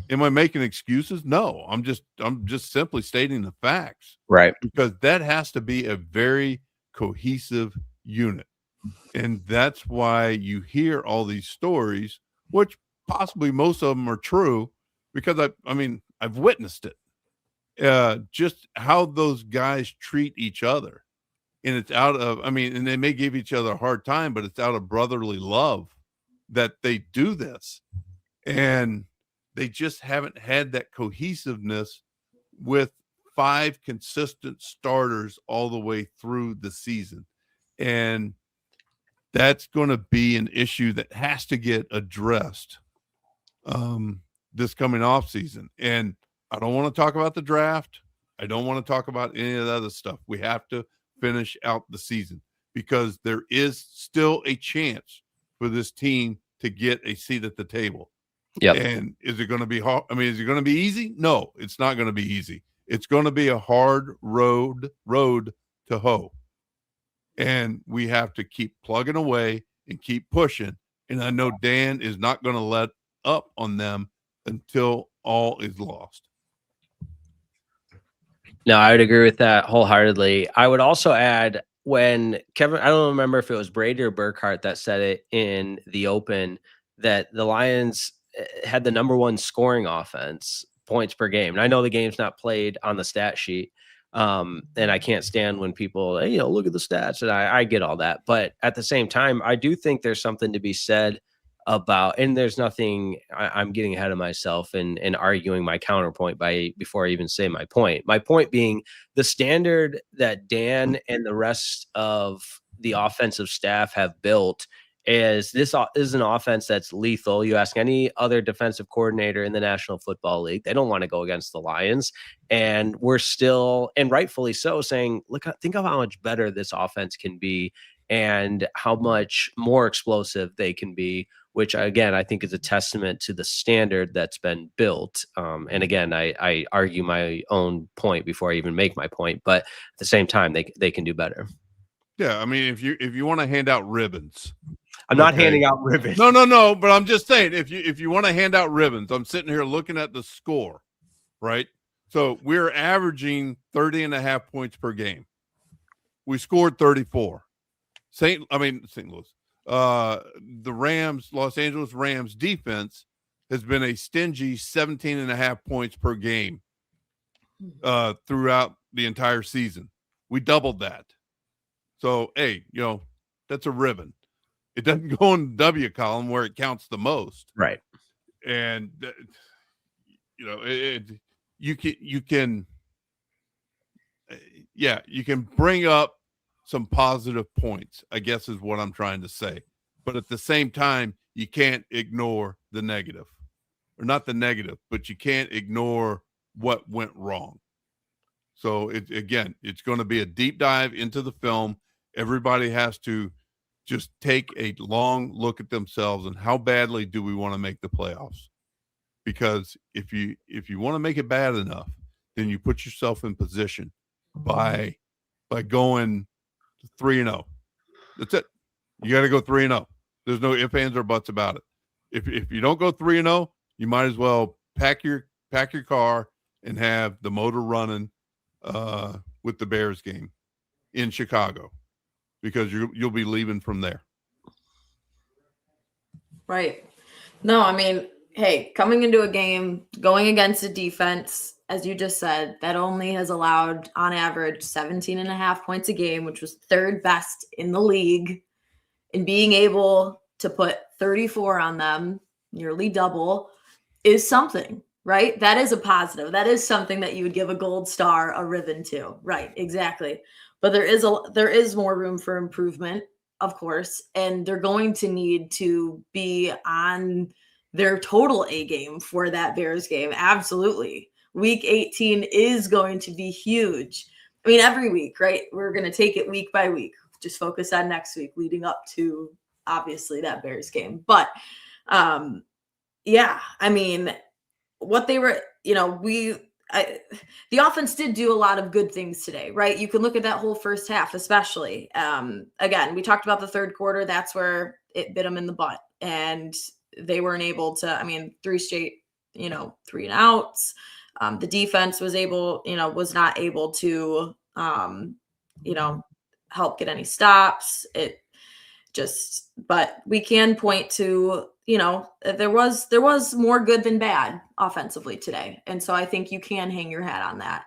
Am I making excuses? No, I'm just simply stating the facts, right? Because that has to be a very cohesive unit, and that's why you hear all these stories, which possibly most of them are true, because I've witnessed it. Just how those guys treat each other, and it's out of, and they may give each other a hard time, but it's out of brotherly love that they do this, and they just haven't had that cohesiveness with 5 consistent starters all the way through the season. And that's going to be an issue that has to get addressed this coming off season. And I don't want to talk about the draft. I don't want to talk about any of the other stuff. We have to finish out the season, because there is still a chance for this team to get a seat at the table. Yep. And is it going to be hard? Is it going to be easy? No, it's not going to be easy. It's going to be a hard road to hoe. And we have to keep plugging away and keep pushing. And I know Dan is not going to let up on them until all is lost. No, I would agree with that wholeheartedly. I would also add, when Kevin, I don't remember if it was Brady or Burkhart that said it in the open, that the Lions had the number 1 scoring offense, points per game. And I know the game's not played on the stat sheet. And I can't stand when people, look at the stats, and I get all that. But at the same time, I do think there's something to be said about, and there's nothing, I'm getting ahead of myself and arguing my counterpoint before I even say my point. My point being, the standard that Dan and the rest of the offensive staff have built is an offense that's lethal. You ask any other defensive coordinator in the National Football League, they don't want to go against the Lions. And we're still, and rightfully so, saying, think of how much better this offense can be and how much more explosive they can be, which again, I think is a testament to the standard that's been built. And again, I argue my own point before I even make my point, but at the same time, they can do better. Yeah, I mean, if you want to hand out ribbons, I'm not handing out ribbons. No, but I'm just saying, if you want to hand out ribbons, I'm sitting here looking at the score, right? So we're averaging 30.5 points per game. We scored 34. St. Louis. The Los Angeles Rams defense has been a stingy 17.5 points per game throughout the entire season. We doubled that. So, hey, that's a ribbon. It doesn't go in the W column where it counts the most. Right. And, you can bring up some positive points, I guess is what I'm trying to say. But at the same time, you can't ignore the negative. Or not the negative, but you can't ignore what went wrong. So, it's going to be a deep dive into the film. Everybody has to just take a long look at themselves and how badly do we want to make the playoffs? Because if you want to make it bad enough, then you put yourself in position by going 3-0. That's it. You got to go 3-0. There's no ifs, ands, or buts about it. If you don't go 3-0, you might as well pack your car and have the motor running with the Bears game in Chicago, because you'll be leaving from there. Right. No, I mean, hey, coming into a game, going against a defense, as you just said, that only has allowed on average 17.5 points a game, which was third best in the league, and being able to put 34 on them, nearly double, is something, right? That is a positive. That is something that you would give a gold star, a ribbon to. Right. Exactly. But there is more room for improvement, of course, and they're going to need to be on their total A game for that Bears game. Absolutely. Week 18 is going to be huge. I mean, every week, right? We're going to take it week by week. Just focus on next week leading up to obviously that Bears game. But yeah, I mean, what they were, the offense did do a lot of good things today, right? You can look at that whole first half, especially. Again, we talked about the third quarter. That's where it bit them in the butt. And they weren't able to, 3 straight, 3 and outs. The defense was not able to, help get any stops. But we can point to, there was more good than bad offensively today. And so I think you can hang your hat on that.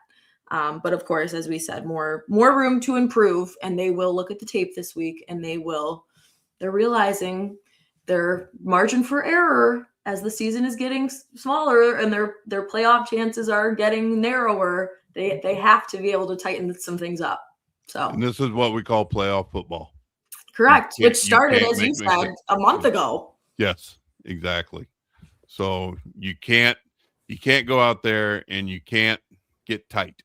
But of course, as we said, more room to improve, and they will look at the tape this week, and they're realizing their margin for error as the season is getting smaller and their playoff chances are getting narrower. They have to be able to tighten some things up. So, and this is what we call playoff football. Correct. Which started, as you said, a month ago. Yes, exactly. So you can't go out there and you can't get tight.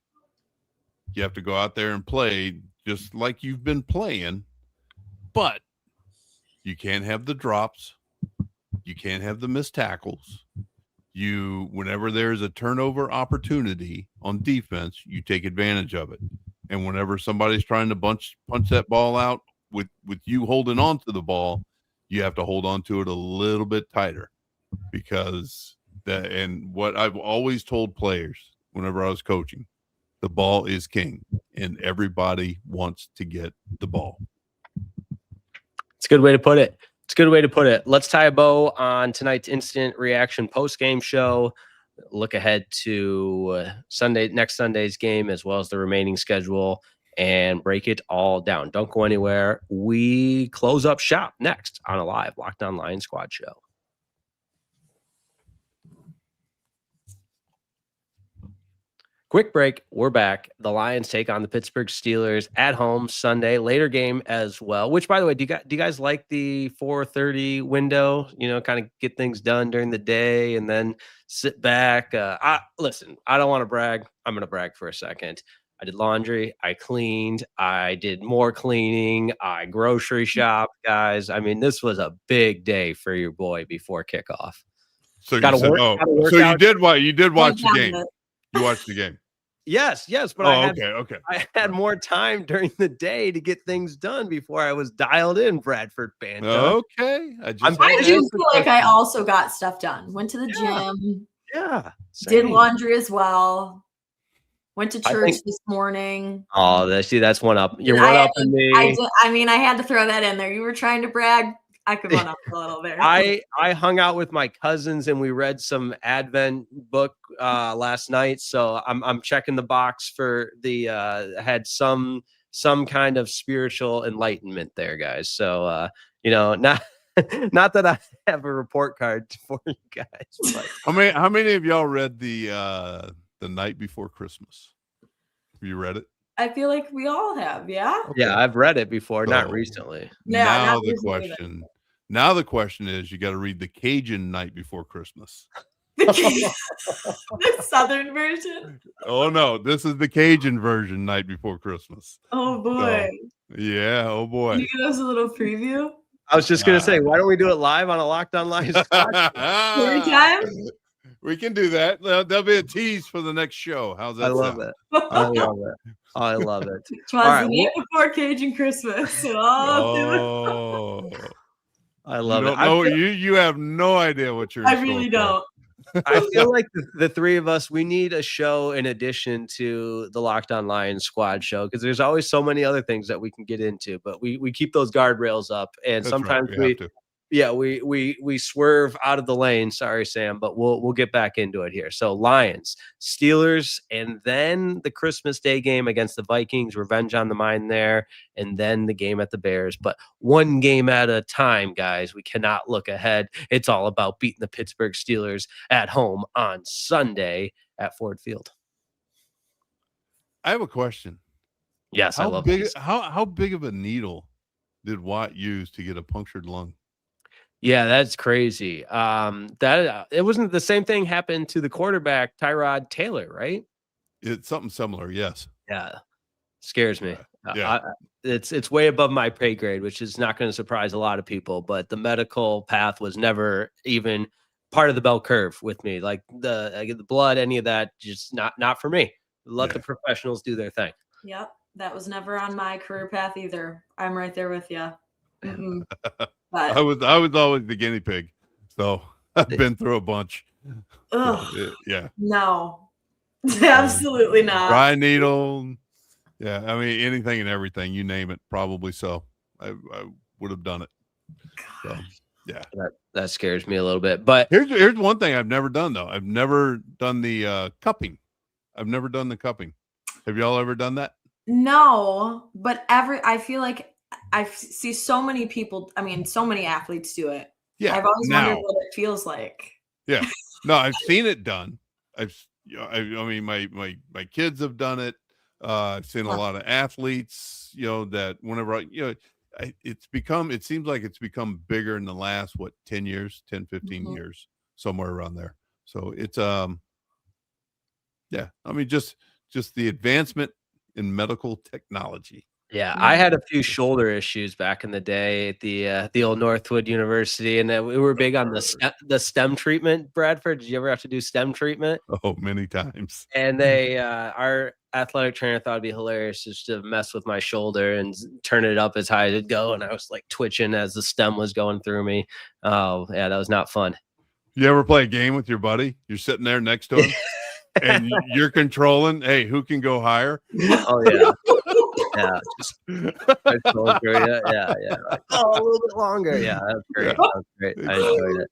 You have to go out there and play just like you've been playing, but you can't have the drops. You can't have the missed tackles. Whenever there's a turnover opportunity on defense, you take advantage of it. And whenever somebody's trying to punch that ball out with you holding on to the ball, you have to hold on to it a little bit tighter, because and what I've always told players whenever I was coaching, the ball is king and everybody wants to get the ball. It's a good way to put it. Let's tie a bow on tonight's instant reaction post-game show. Look ahead to next Sunday's game, as well as the remaining schedule, and break it all down. Don't go anywhere. We close up shop next on a live Locked On Lions Squad show. Quick break. We're back. The Lions take on the Pittsburgh Steelers at home Sunday. Later game as well. Which, by the way, do you guys like the 4:30 window? Kind of get things done during the day and then sit back. Listen, I don't want to brag. I'm going to brag for a second. I did laundry. I cleaned. I did more cleaning. I grocery shopped, guys. I mean, this was a big day for your boy before kickoff. So Gotta you said, work so you out. did what? You did watch the One game. time. You watched the game. Yes, but Okay. I had more time during the day to get things done before I was dialed in, Bradford Banta. Okay. I do feel like I also got stuff done. Went to the gym. Yeah. Did same. laundry as well. Went to I church think- this morning. Oh, that's one up. You're one up in me. I mean, I had to throw that in there. You were trying to brag. I could one up a little there. I hung out with my cousins and we read some Advent book last night. So I'm checking the box for the had some kind of spiritual enlightenment there, guys. So not that I have a report card for you guys. But. How many of y'all read the Night Before Christmas? Have you read it? I feel like we all have, yeah. Yeah, I've read it before, not So, recently. Yeah, now not the recently question. Now the question is, you got to read the Cajun Night Before Christmas. The Southern version. Oh no, this is the Cajun version. Night Before Christmas. Oh boy. Yeah. Oh boy. Can you give us a little preview? I was just gonna say, why don't we do it live on a Locked On Lions? Every time? We can do that. There'll be a tease for the next show. How's that? I love it. I love it. I love it. It was the night before Cajun Christmas. Oh, I love it. You have no idea what you're. I really don't. I feel like the three of us, we need a show in addition to the Locked On Lions squad show, because there's always so many other things that we can get into, but we keep those guardrails up, and That's sometimes right. we swerve out of the lane. Sorry, Sam, but we'll get back into it here. So Lions, Steelers, and then the Christmas Day game against the Vikings, revenge on the mind there, and then the game at the Bears. But one game at a time, guys. We cannot look ahead. It's all about beating the Pittsburgh Steelers at home on Sunday at Ford Field. I have a question. Yes, I love big. How big of a needle did Watt use to get a punctured lung? Yeah, that's crazy. That it wasn't the same thing happened to the quarterback Tyrod Taylor, right? It's something similar, yes. Yeah, scares me. Yeah. It's way above my pay grade, which is not going to surprise a lot of people. But the medical path was never even part of the bell curve with me. Like the blood, any of that, just not for me. Let the professionals do their thing. Yep, that was never on my career path either. I'm right there with you. But I was always the guinea pig, so I've been through a bunch. Yeah. No, absolutely not. Dry needle. Yeah, I mean anything and everything, you name it, probably so. I would have done it. So, yeah, that scares me a little bit. But here's one thing I've never done though. I've never done the cupping. I've never done the cupping. Have y'all ever done that? No, but I feel like I see so many people. I mean, so many athletes do it. Yeah, I've always wondered what it feels like. Yeah, no, I've seen it done. I mean, my kids have done it. I've seen a lot of athletes, that whenever it seems like it's become bigger in the last 10 years, 10, 15 years, somewhere around there. So it's yeah, I mean just the advancement in medical technology. yeah, I had a few shoulder issues back in the day at the old Northwood University, and we were big on the stem treatment. Bradford, did you ever have to do stem treatment? Oh, many times. And they our athletic trainer thought it'd be hilarious just to mess with my shoulder and turn it up as high as it'd go, and I was like twitching as the stem was going through me. Oh yeah, that was not fun. You ever play a game with your buddy? You're sitting there next to him and you're controlling, hey, who can go higher? Oh yeah. Yeah, I told her, yeah. Like, a little bit longer. Yeah, that's great. That's great. I enjoyed it.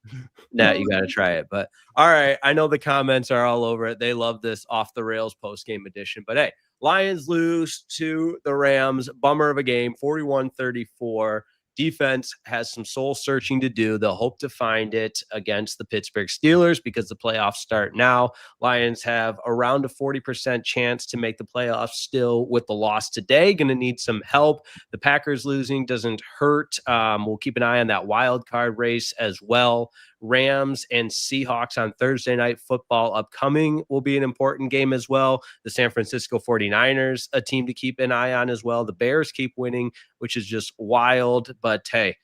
Now you got to try it. But all right, I know the comments are all over it. They love this off the rails post game edition. But hey, Lions lose to the Rams. Bummer of a game, 41-34. Defense has some soul searching to do. They'll hope to find it against the Pittsburgh Steelers because the playoffs start now. Lions have around a 40% chance to make the playoffs still with the loss today. Going to need some help. The Packers losing doesn't hurt. We'll keep an eye on that wild card race as well. Rams and Seahawks on Thursday Night Football upcoming will be an important game as well. The San Francisco 49ers, a team to keep an eye on as well. The Bears keep winning, which is just wild. But hey,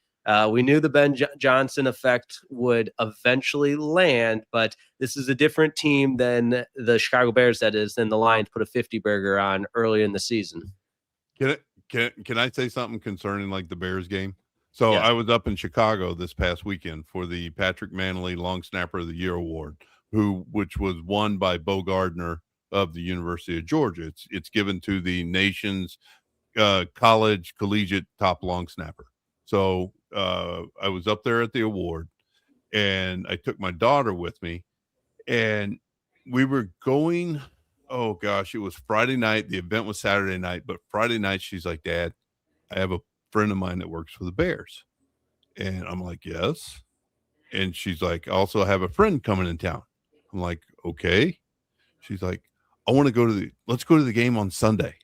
we knew the Ben Johnson effect would eventually land, but this is a different team than the Chicago Bears, that is, than the Lions put a 50 burger on early in the season. Can I say something concerning like the Bears game? So Yeah. I was up in Chicago this past weekend for the Patrick Manley Long Snapper of the Year Award, which was won by Bo Gardner of the University of Georgia. It's given to the nation's college collegiate top long snapper. So I was up there at the award, and I took my daughter with me, and we were going. Oh gosh, it was Friday night. The event was Saturday night, but Friday night she's like, "Dad, I have a friend of mine that works for the Bears." And I'm like, "Yes." And she's like, "I also have a friend coming in town." I'm like, "Okay." She's like, let's go to the game on Sunday."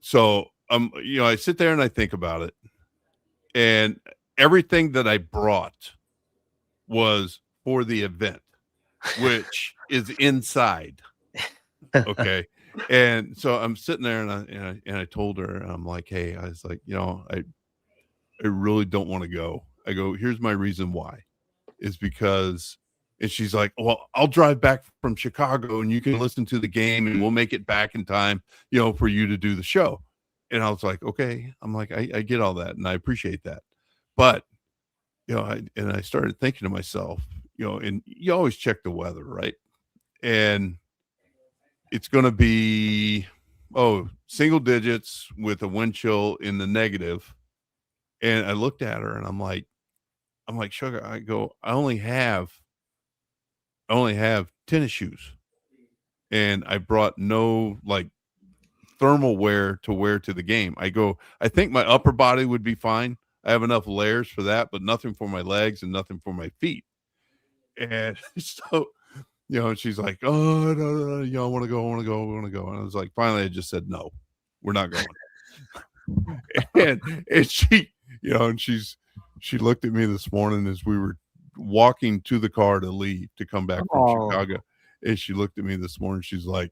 So I sit there and I think about it, and everything that I brought was for the event, which is inside. Okay. And so I'm sitting there and I told her, I'm like, "Hey," I was like, I really don't want to go. I go, "Here's my reason why, is because," and she's like, "Well, I'll drive back from Chicago and you can listen to the game and we'll make it back in time, for you to do the show." And I was like, "Okay." I'm like, I get all that and I appreciate that. But, I started thinking to myself, and you always check the weather, right? And it's going to be, single digits with a wind chill in the negative. And I looked at her and I'm like, "Sugar," I go, I only have tennis shoes, and I brought no like thermal wear to wear to the game. I go, I think my upper body would be fine. I have enough layers for that, but nothing for my legs and nothing for my feet. And so, and she's like, "Oh, no, I want to go. And I was like, finally, I just said, "No, we're not going." and she, and she looked at me this morning as we were walking to the car to leave to come back from Chicago. And she looked at me this morning. She's like,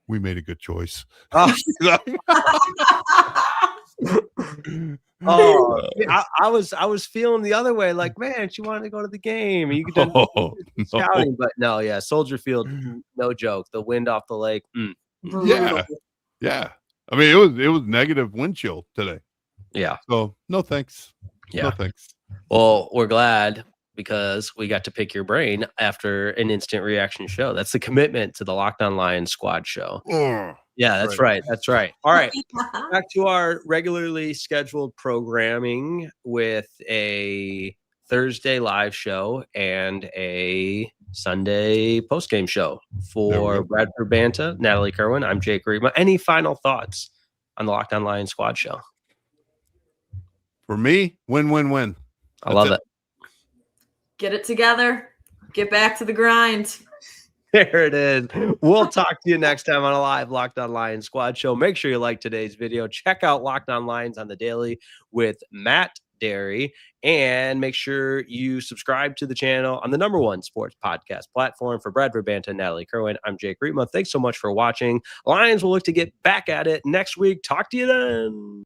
"We made a good choice." Oh. I was feeling the other way, like, man, she wanted to go to the game. And you could scouting, but no, yeah, Soldier Field, no joke. The wind off the lake. Yeah. I mean, it was negative wind chill today. Yeah. So no thanks. Yeah. No thanks. Well, we're glad because we got to pick your brain after an instant reaction show. That's the commitment to the Locked On Lions squad show. Yeah, that's right. That's right. All right. Back to our regularly scheduled programming with a Thursday live show and a Sunday postgame show for Bradford Banta, Natalie Kerwin. I'm Jake Riepma. Any final thoughts on the Locked On Lions squad show? For me, win. I love it. Get it together. Get back to the grind. There it is. We'll talk to you next time on a live Locked On Lions squad show. Make sure you like today's video. Check out Locked On Lions on the daily with Matt Derry, and make sure you subscribe to the channel on the #1 sports podcast platform. For Bradford Banta and Natalie Kerwin, I'm Jake Riepma. Thanks so much for watching. Lions will look to get back at it next week. Talk to you then.